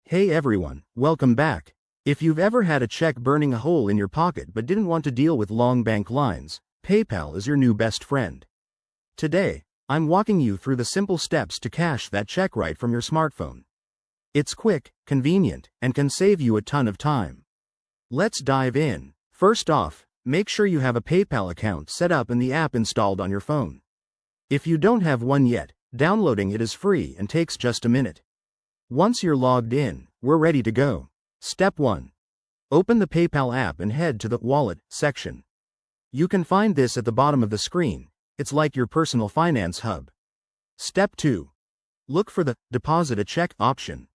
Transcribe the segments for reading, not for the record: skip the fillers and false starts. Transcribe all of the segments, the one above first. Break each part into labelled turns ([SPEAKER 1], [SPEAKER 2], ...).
[SPEAKER 1] Hey everyone, welcome back. If you've ever had a check burning a hole in your pocket but didn't want to deal with long bank lines, PayPal is your new best friend. Today, I'm walking you through the simple steps to cash that check right from your smartphone. It's quick, convenient, and can save you a ton of time. Let's dive in. First off, make sure you have a PayPal account set up and the app installed on your phone. If you don't have one yet, downloading it is free and takes just a minute. Once you're logged in, we're ready to go. Step 1. Open the PayPal app and head to the Wallet section. You can find this at the bottom of the screen. It's like your personal finance hub. Step 2. Look for the Deposit a Check option.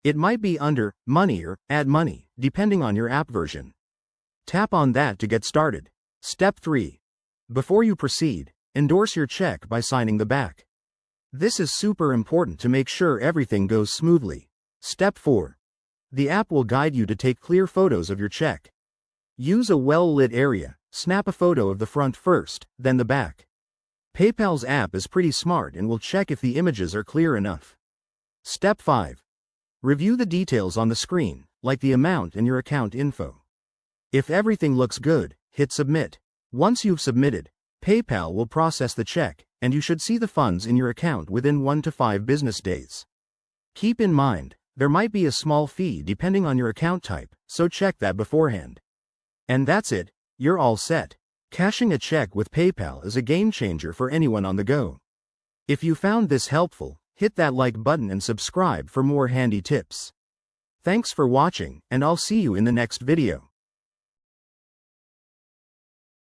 [SPEAKER 1] It might be under Money or Add Money, depending on your app version. Tap on that to get started. Step 3. Before you proceed, endorse your check by signing the back. This is super important to make sure everything goes smoothly. Step 4. The app will guide you to take clear photos of your check. Use a well-lit area, snap a photo of the front first, then the back. PayPal's app is pretty smart and will check if the images are clear enough. Step 5. Review the details on the screen, like the amount and your account info. If everything looks good, hit Submit. Once you've submitted, PayPal will process the check, and you should see the funds in your account within 1 to 5 business days. Keep in mind, there might be a small fee depending on your account type, so check that beforehand. And that's it, you're all set. Cashing a check with PayPal is a game changer for anyone on the go. If you found this helpful, hit that like button and subscribe for more handy tips. Thanks for watching, and I'll see you in the next video.